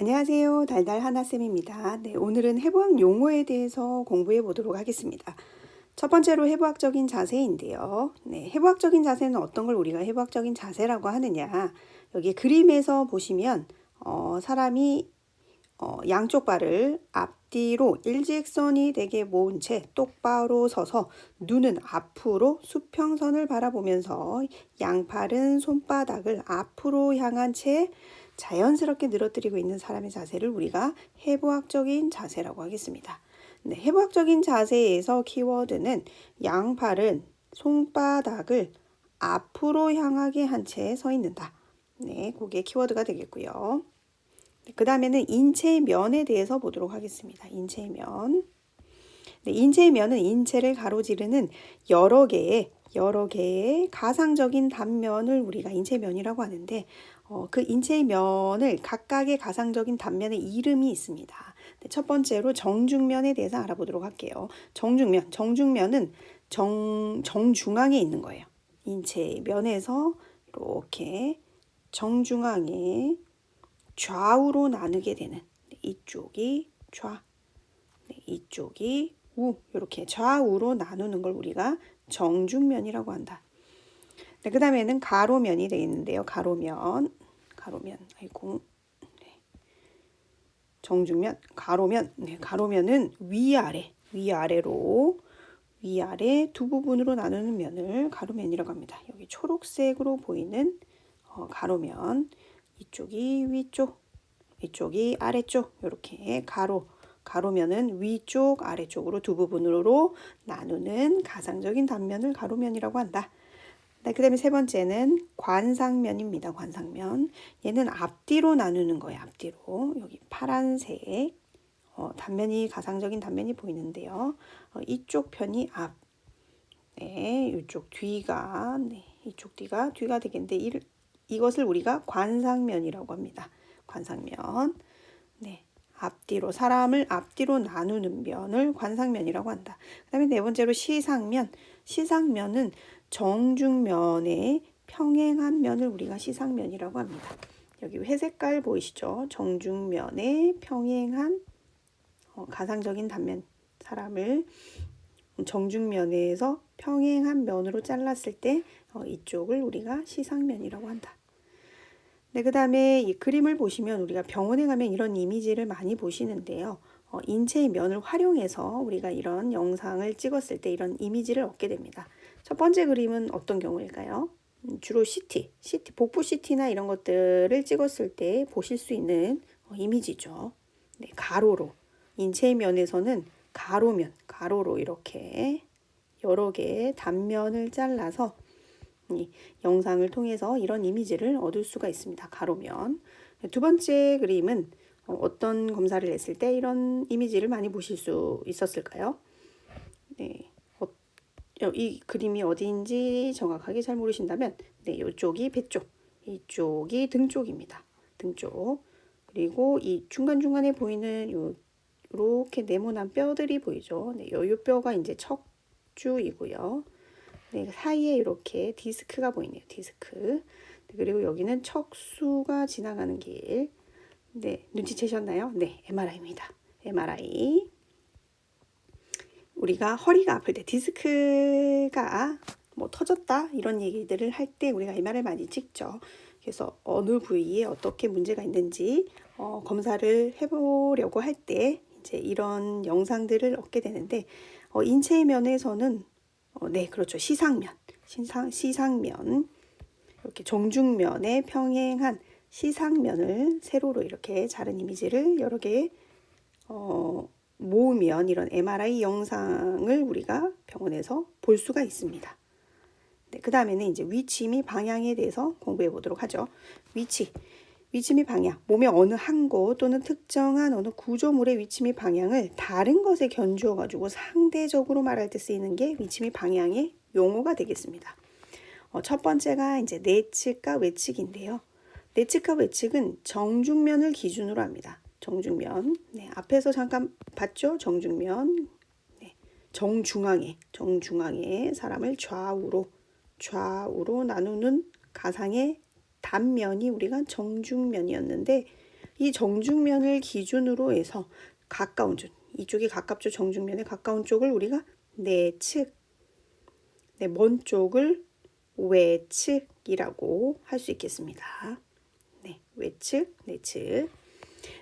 안녕하세요. 달달 하나쌤입니다. 네, 오늘은 해부학 용어에 대해서 공부해 보도록 하겠습니다. 첫 번째로 해부학적인 자세인데요. 네, 해부학적인 자세는 어떤 걸 우리가 해부학적인 자세라고 하느냐. 여기 그림에서 보시면 사람이 양쪽 발을 앞뒤로 일직선이 되게 모은 채 똑바로 서서 눈은 앞으로 수평선을 바라보면서 양팔은 손바닥을 앞으로 향한 채 자연스럽게 늘어뜨리고 있는 사람의 자세를 우리가 해부학적인 자세라고 하겠습니다. 네, 해부학적인 자세에서 키워드는 양팔은 손바닥을 앞으로 향하게 한 채 서 있는다. 네, 그게 키워드가 되겠고요. 그 다음에는 인체의 면에 대해서 보도록 하겠습니다. 인체의 면. 네, 인체의 면은 인체를 가로지르는 여러 개의 가상적인 단면을 우리가 인체의 면이라고 하는데 그 인체의 면을 각각의 가상적인 단면의 이름이 있습니다. 네, 첫 번째로 정중면에 대해서 알아보도록 할게요. 정중면은 정중앙에 있는 거예요. 인체의 면에서 이렇게 정중앙에 좌우로 나누게 되는 이쪽이 좌, 이쪽이 우 이렇게 좌우로 나누는 걸 우리가 정중면이라고 한다. 네, 그 다음에는 가로면이 되겠는데요. 가로면, 아이고, 네. 정중면, 가로면, 네, 가로면은 위아래 두 부분으로 나누는 면을 가로면이라고 합니다. 여기 초록색으로 보이는 가로면, 이쪽이 위쪽, 이쪽이 아래쪽, 이렇게 가로면은 위쪽, 아래쪽으로 두 부분으로 나누는 가상적인 단면을 가로면이라고 한다. 네, 그 다음에 세 번째는 관상면입니다. 관상면. 얘는 앞뒤로 나누는 거예요. 앞뒤로. 여기 파란색 단면이 가상적인 단면이 보이는데요. 이쪽 편이 앞. 네, 이쪽 뒤가 이쪽 뒤가 되겠는데 이것을 우리가 관상면이라고 합니다. 관상면. 네. 사람을 앞뒤로 나누는 면을 관상면이라고 한다. 그 다음에 네 번째로 시상면. 시상면은 정중면의 평행한 면을 우리가 시상면이라고 합니다. 여기 회색깔 보이시죠? 정중면의 평행한 가상적인 단면, 사람을 정중면에서 평행한 면으로 잘랐을 때 이쪽을 우리가 시상면이라고 한다. 네, 그 다음에 이 그림을 보시면 우리가 병원에 가면 이런 이미지를 많이 보시는데요. 인체의 면을 활용해서 우리가 이런 영상을 찍었을 때 이런 이미지를 얻게 됩니다. 첫 번째 그림은 어떤 경우일까요? 주로 복부 CT나 이런 것들을 찍었을 때 보실 수 있는 이미지죠. 네, 가로로. 인체의 면에서는 가로로 이렇게 여러 개의 단면을 잘라서 이 영상을 통해서 이런 이미지를 얻을 수가 있습니다. 가로면. 두 번째 그림은 어떤 검사를 했을 때 이런 이미지를 많이 보실 수 있었을까요? 네. 이 그림이 어디인지 정확하게 잘 모르신다면 네, 이쪽이 배 쪽, 이쪽이 등 쪽입니다. 등 쪽. 그리고 이 중간중간에 보이는 이렇게 네모난 뼈들이 보이죠. 네, 요 뼈가 이제 척추이고요. 네, 사이에 이렇게 디스크가 보이네요. 디스크. 네, 그리고 여기는 척수가 지나가는 길. 네, 눈치채셨나요? 네, MRI입니다. MRI. 우리가 허리가 아플 때 디스크가 뭐 터졌다 이런 얘기들을 할 때 우리가 MRI를 많이 찍죠. 그래서 어느 부위에 어떻게 문제가 있는지 검사를 해보려고 할 때 이제 이런 영상들을 얻게 되는데 인체의 면에서는 네, 그렇죠. 시상면 이렇게 정중면에 평행한 시상면을 세로로 이렇게 자른 이미지를 여러 개 모으면 이런 MRI 영상을 우리가 병원에서 볼 수가 있습니다. 네, 그 다음에는 이제 위치 및 방향에 대해서 공부해 보도록 하죠. 위치 및 방향, 몸의 어느 한 곳 또는 특정한 어느 구조물의 위치 및 방향을 다른 것에 견주어 가지고 상대적으로 말할 때 쓰이는 게 위치 및 방향의 용어가 되겠습니다. 첫 번째가 이제 내측과 외측인데요. 내측과 외측은 정중면을 기준으로 합니다. 정중면. 네, 앞에서 잠깐 봤죠? 정중면. 네, 정중앙에 사람을 좌우로 나누는 가상의 단면이 우리가 정중면이었는데 이 정중면을 기준으로 해서 가까운 쪽, 이쪽이 가깝죠. 정중면에 가까운 쪽을 우리가 내측, 먼 쪽을 외측이라고 할 수 있겠습니다. 네, 외측, 내측.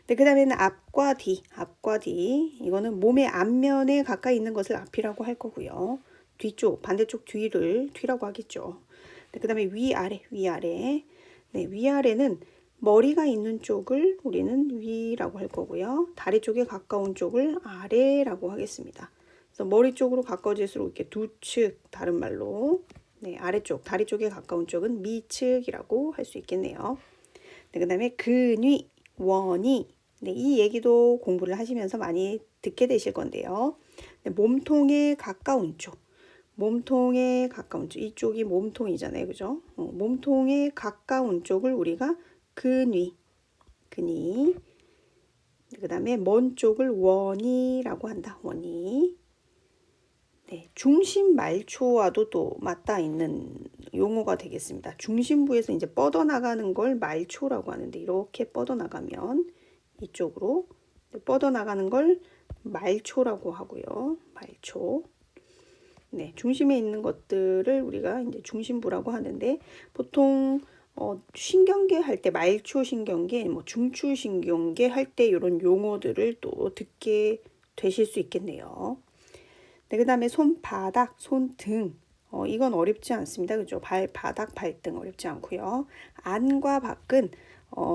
네, 그 다음에는 앞과 뒤, 이거는 몸의 앞면에 가까이 있는 것을 앞이라고 할 거고요. 뒤쪽, 반대쪽 뒤라고 하겠죠. 네, 그 다음에 위아래. 네, 위아래는 머리가 있는 쪽을 우리는 위라고 할 거고요. 다리 쪽에 가까운 쪽을 아래라고 하겠습니다. 그래서 머리 쪽으로 가까워질수록 이렇게 두 측, 다른 말로 네, 아래쪽, 다리 쪽에 가까운 쪽은 미측이라고 할 수 있겠네요. 네, 그 다음에 근위, 원위. 네, 이 얘기도 공부를 하시면서 많이 듣게 되실 건데요. 네, 몸통에 가까운 쪽. 이쪽이 몸통이잖아요. 그죠? 몸통에 가까운 쪽을 우리가 근위. 그 다음에 먼 쪽을 원위라고 한다. 원위. 네, 중심 말초와도 또 맞닿아 있는 용어가 되겠습니다. 중심부에서 이제 뻗어나가는 걸 말초라고 하는데, 이렇게 뻗어나가면 이쪽으로 뻗어나가는 걸 말초라고 하고요. 말초. 네, 중심에 있는 것들을 우리가 이제 중심부라고 하는데, 보통 신경계 할 때 말초 신경계, 뭐 중추 신경계 할 때 이런 용어들을 또 듣게 되실 수 있겠네요. 네, 그 다음에 손바닥, 손등. 이건 어렵지 않습니다. 그죠? 발바닥, 발등 어렵지 않고요. 안과 밖은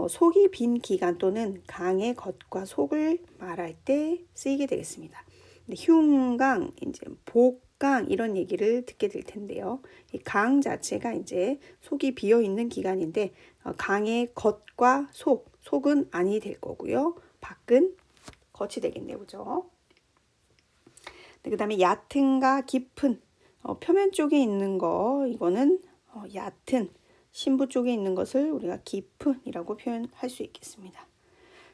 속이 빈 기간 또는 강의 겉과 속을 말할 때 쓰이게 되겠습니다. 흉강, 이제 복강 이런 얘기를 듣게 될 텐데요. 이 강 자체가 이제 속이 비어 있는 기간인데 강의 겉과 속은 안이 될 거고요. 밖은 겉이 되겠네요. 그죠? 네, 그 다음에 얕은가 깊은 표면 쪽에 있는 거 이거는 얕은 심부 쪽에 있는 것을 우리가 깊은이라고 표현할 수 있겠습니다.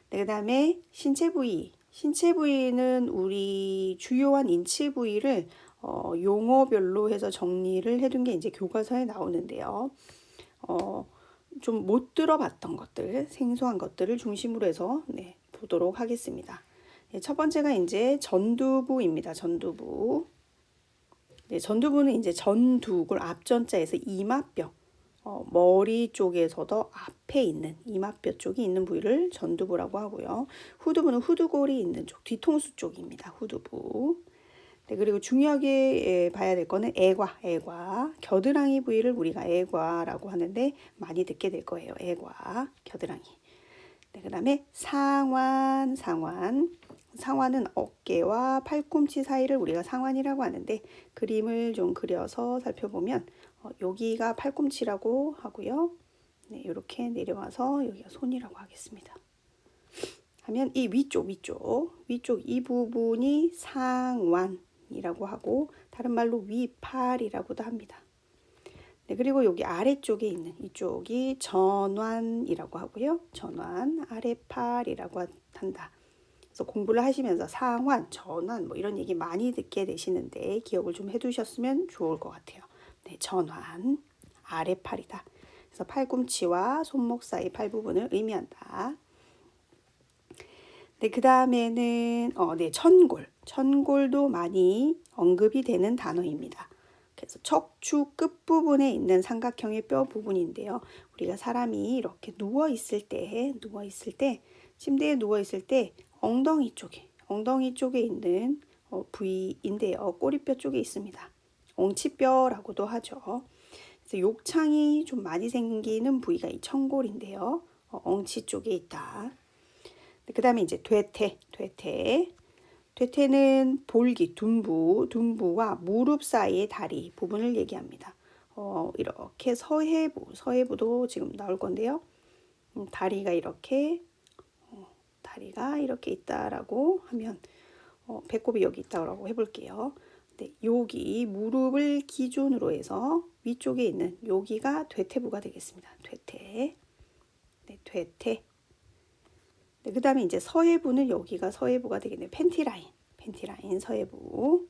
네, 그 다음에 신체 부위는 우리 주요한 인체 부위를 용어별로 해서 정리를 해둔 게 이제 교과서에 나오는데요. 좀 못 들어봤던 것들, 생소한 것들을 중심으로 해서 보도록 하겠습니다. 네, 첫 번째가 이제 전두부입니다. 전두부. 네, 전두부는 이제 전두골 앞전자에서 이마뼈, 머리 쪽에서도 앞에 있는 이마뼈 쪽이 있는 부위를 전두부라고 하고요. 후두부는 후두골이 있는 쪽, 뒤통수 쪽입니다. 후두부. 네, 그리고 중요하게 봐야 될 거는 애과. 겨드랑이 부위를 우리가 애과라고 하는데 많이 듣게 될 거예요. 애과, 겨드랑이. 네, 그 다음에 상완은 어깨와 팔꿈치 사이를 우리가 상완이라고 하는데 그림을 좀 그려서 살펴보면 여기가 팔꿈치라고 하고요. 네, 이렇게 내려와서 여기가 손이라고 하겠습니다. 하면 이 위쪽 이 부분이 상완이라고 하고 다른 말로 위팔이라고도 합니다. 네, 그리고 여기 아래쪽에 있는 이쪽이 전완이라고 하고요. 전완, 아래팔이라고 한다. 그래서 공부를 하시면서 상완, 전완 뭐 이런 얘기 많이 듣게 되시는데 기억을 좀 해두셨으면 좋을 것 같아요. 네, 전완, 아래팔이다. 그래서 팔꿈치와 손목 사이 팔 부분을 의미한다. 네, 그 다음에는 천골도 많이 언급이 되는 단어입니다. 그래서 척추 끝부분에 있는 삼각형의 뼈 부분인데요. 우리가 사람이 이렇게 누워 있을 때 침대에 누워 있을 때 엉덩이 쪽에 있는 부위인데요. 꼬리뼈 쪽에 있습니다. 엉치뼈라고도 하죠. 그래서 욕창이 좀 많이 생기는 부위가 이 천골인데요. 엉치 쪽에 있다. 그 다음에 이제 퇴퇴는 볼기, 둔부와 무릎 사이의 다리 부분을 얘기합니다. 이렇게 서해부도 지금 나올 건데요. 다리가 이렇게 있다라고 하면 배꼽이 여기 있다라고 해볼게요. 네, 여기 무릎을 기준으로 해서 위쪽에 있는 여기가 퇴퇴부가 되겠습니다. 퇴퇴. 네, 퇴퇴. 네, 그 다음에 이제 서해부는 여기가 서해부가 되겠네요. 팬티라인 서해부.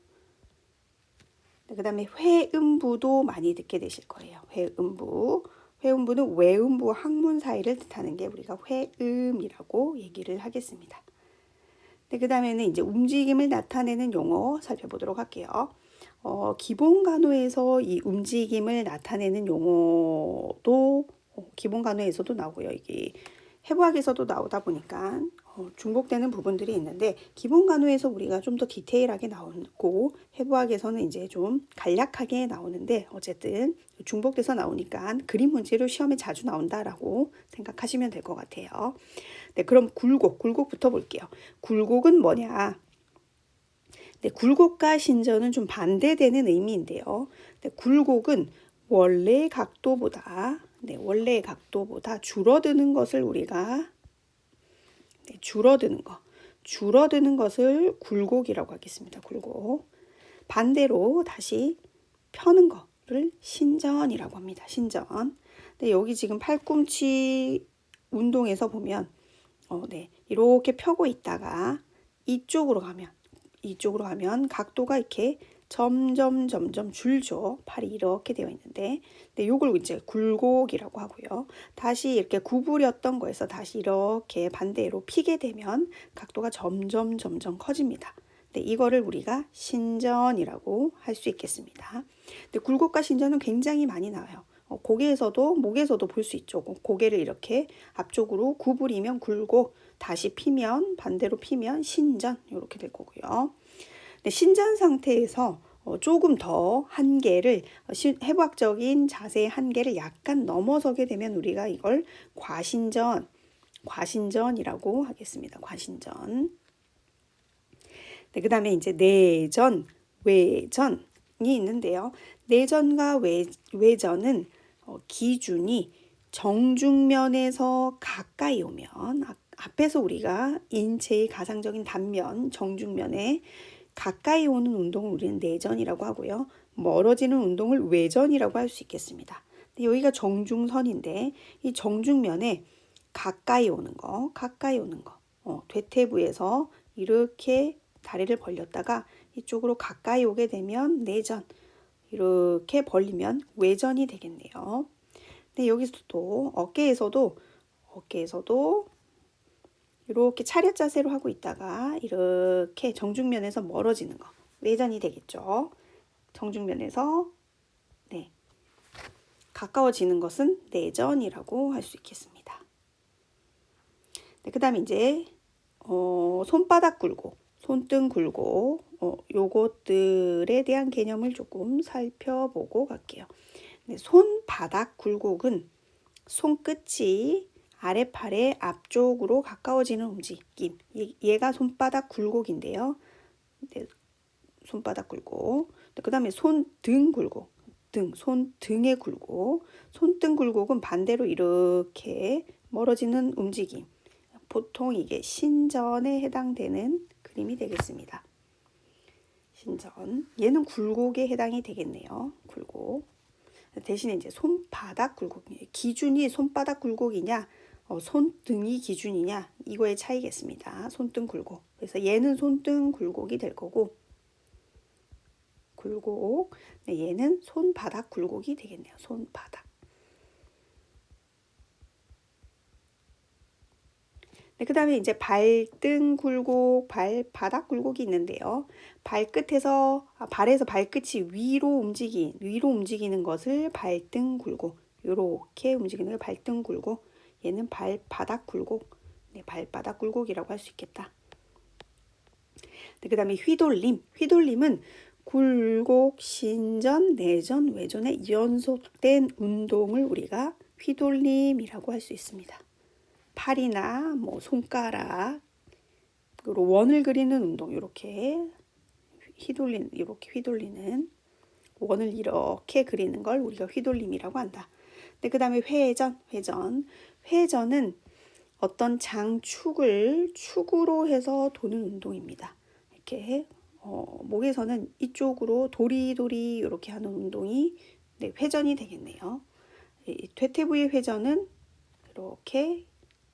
네, 그 다음에 회음부도 많이 듣게 되실 거예요. 회음부. 회음부는 외음부 항문 사이를 뜻하는 게 우리가 회음이라고 얘기를 하겠습니다. 네, 그 다음에는 이제 움직임을 나타내는 용어 살펴보도록 할게요. 기본 간호에서 이 움직임을 나타내는 용어도 기본 간호에서도 나오고요. 이게 해부학에서도 나오다 보니까 중복되는 부분들이 있는데, 기본 간호에서 우리가 좀 더 디테일하게 나오고 해부학에서는 이제 좀 간략하게 나오는데, 어쨌든 중복돼서 나오니까 그림 문제로 시험에 자주 나온다라고 생각하시면 될 것 같아요. 네, 그럼 굴곡부터 볼게요. 굴곡은 뭐냐? 네, 굴곡과 신전은 좀 반대되는 의미인데요. 네, 굴곡은 원래의 각도보다 줄어드는 것을 우리가 줄어드는 것을 굴곡이라고 하겠습니다. 굴곡. 반대로 다시 펴는 거를 신전이라고 합니다. 신전. 네, 여기 지금 팔꿈치 운동에서 보면 이렇게 펴고 있다가 이쪽으로 가면 각도가 이렇게 점점 줄죠. 팔이 이렇게 되어 있는데, 요걸 이제 굴곡이라고 하고요. 다시 이렇게 구부렸던 거에서 다시 이렇게 반대로 피게 되면 각도가 점점 커집니다. 이거를 우리가 신전이라고 할 수 있겠습니다. 굴곡과 신전은 굉장히 많이 나와요. 고개에서도 목에서도 볼 수 있죠. 고개를 이렇게 앞쪽으로 구부리면 굴곡, 다시 피면 반대로 피면 신전, 이렇게 될 거고요. 신전 상태에서 조금 더 한계를 해부학적인 자세의 한계를 약간 넘어서게 되면 우리가 이걸 과신전이라고 하겠습니다. 과신전. 네, 그 다음에 이제 내전, 외전이 있는데요. 내전과 외전은 기준이 정중면에서 가까이 오면, 앞에서 우리가 인체의 가상적인 단면, 정중면에 가까이 오는 운동을 우리는 내전이라고 하고요. 멀어지는 운동을 외전이라고 할 수 있겠습니다. 여기가 정중선인데, 이 정중면에 가까이 오는 거, 퇴퇴부에서 이렇게 다리를 벌렸다가 이쪽으로 가까이 오게 되면 내전, 이렇게 벌리면 외전이 되겠네요. 근데 여기서도 어깨에서도 이렇게 차렷 자세로 하고 있다가 이렇게 정중면에서 멀어지는 거, 외전이 되겠죠. 정중면에서 가까워지는 것은 내전이라고 할 수 있겠습니다. 그 다음에 이제 손바닥 굴곡, 손등 굴곡, 요것들에 대한 개념을 조금 살펴보고 갈게요. 손바닥 굴곡은 손끝이 아랫팔의 앞쪽으로 가까워지는 움직임. 얘가 손바닥 굴곡인데요. 손바닥 굴곡. 그 다음에 손등 굴곡. 손등의 굴곡. 손등 굴곡은 반대로 이렇게 멀어지는 움직임. 보통 이게 신전에 해당되는 그림이 되겠습니다. 신전. 얘는 굴곡에 해당이 되겠네요. 굴곡. 대신에 이제 손바닥 굴곡. 기준이 손바닥 굴곡이냐, 손등이 기준이냐, 이거의 차이겠습니다. 손등 굴곡. 그래서 얘는 손등 굴곡이 될 거고, 얘는 손바닥 굴곡이 되겠네요. 손바닥. 그 다음에 이제 발등 굴곡, 발바닥 굴곡이 있는데요. 발에서 발끝이 위로 움직이는 것을 발등 굴곡, 이렇게 움직이는 걸 발등 굴곡, 얘는 발바닥 굴곡, 발바닥 굴곡이라고 할 수 있겠다. 그 다음에 휘돌림은 굴곡, 신전, 내전, 외전의 연속된 운동을 우리가 휘돌림이라고 할 수 있습니다. 팔이나 손가락, 그리고 원을 그리는 운동, 이렇게 휘돌리는 원을 이렇게 그리는 걸 우리가 휘돌림이라고 한다. 그 다음에 회전은 어떤 장축을 축으로 해서 도는 운동입니다. 이렇게 목에서는 이쪽으로 도리도리 이렇게 하는 운동이 회전이 되겠네요. 퇴퇴부의 회전은 이렇게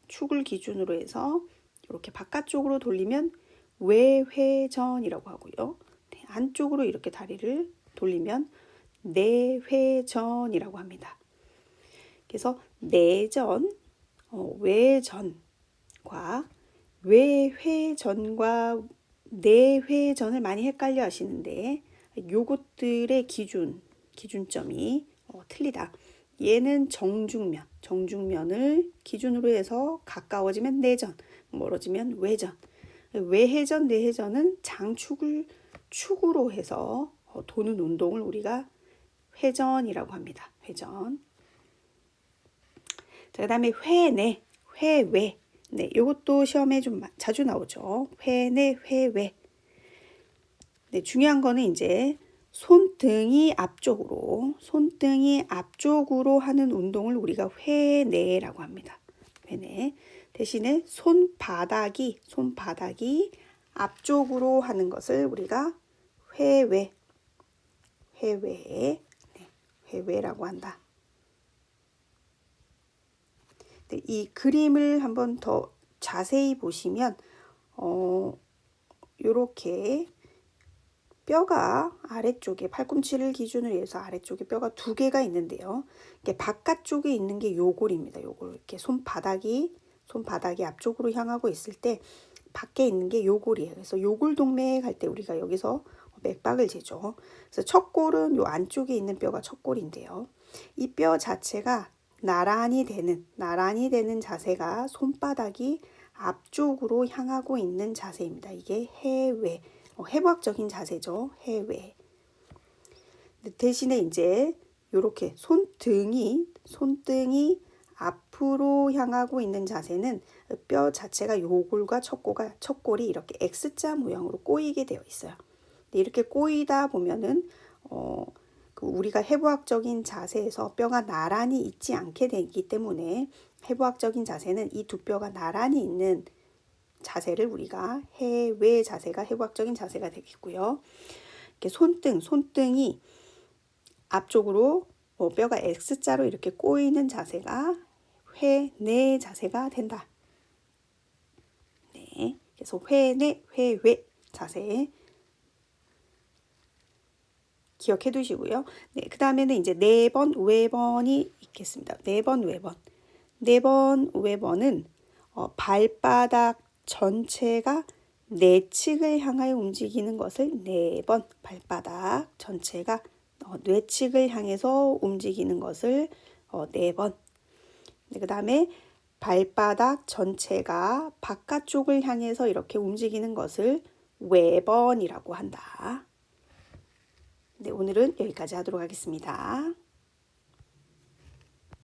축을 기준으로 해서 이렇게 바깥쪽으로 돌리면 외회전이라고 하고요. 안쪽으로 이렇게 다리를 돌리면 내회전이라고 합니다. 그래서 내전, 외전과 외회전과 내회전을 많이 헷갈려 하시는데 요것들의 기준점이 틀리다. 얘는 정중면을 기준으로 해서 가까워지면 내전, 멀어지면 외전. 외회전, 내회전은 축으로 해서 도는 운동을 우리가 회전이라고 합니다. 회전. 그 다음에 회내, 회외. 네, 이것도 시험에 좀 자주 나오죠. 회내, 회외. 네, 중요한 거는 이제 손등이 앞쪽으로 하는 운동을 우리가 회내라고 합니다. 회내. 대신에 손바닥이 앞쪽으로 하는 것을 우리가 회외, 네, 회외라고 한다. 네, 이 그림을 한번 더 자세히 보시면 요렇게 뼈가 아래쪽에 팔꿈치를 기준으로 해서 아래쪽에 뼈가 두 개가 있는데요. 이게 바깥쪽에 있는 게 요골입니다. 요골. 이렇게 손바닥이 앞쪽으로 향하고 있을 때 밖에 있는 게 요골이에요. 그래서 요골 동맥 할 때 우리가 여기서 맥박을 재죠. 그래서 첫 골은 요 안쪽에 있는 뼈가 첫 골인데요. 이 뼈 자체가 나란히 되는 자세가 손바닥이 앞쪽으로 향하고 있는 자세입니다. 이게 해외. 해부학적인 자세죠. 해외. 대신에 이제 이렇게 손등이 앞으로 향하고 있는 자세는 뼈 자체가 요골과 척골이 이렇게 X자 모양으로 꼬이게 되어 있어요. 이렇게 꼬이다 보면은 우리가 해부학적인 자세에서 뼈가 나란히 있지 않게 되기 때문에 해부학적인 자세는 이 두 뼈가 나란히 있는 자세를 우리가 해외 자세가 해부학적인 자세가 되겠고요. 이렇게 손등이 앞쪽으로 뼈가 X자로 이렇게 꼬이는 자세가 회내 자세가 된다. 네, 그래서 회내, 회외 자세 기억해 두시고요. 네, 그 다음에는 이제 4번, 외번이 있겠습니다. 4번, 외번. 4번, 외번은 발바닥 전체가 내측을 향하여 움직이는 것을 4번, 발바닥 전체가 뇌측을 향해서 움직이는 것을 4번. 네, 그 다음에 발바닥 전체가 바깥쪽을 향해서 이렇게 움직이는 것을 외번이라고 한다. 네, 오늘은 여기까지 하도록 하겠습니다.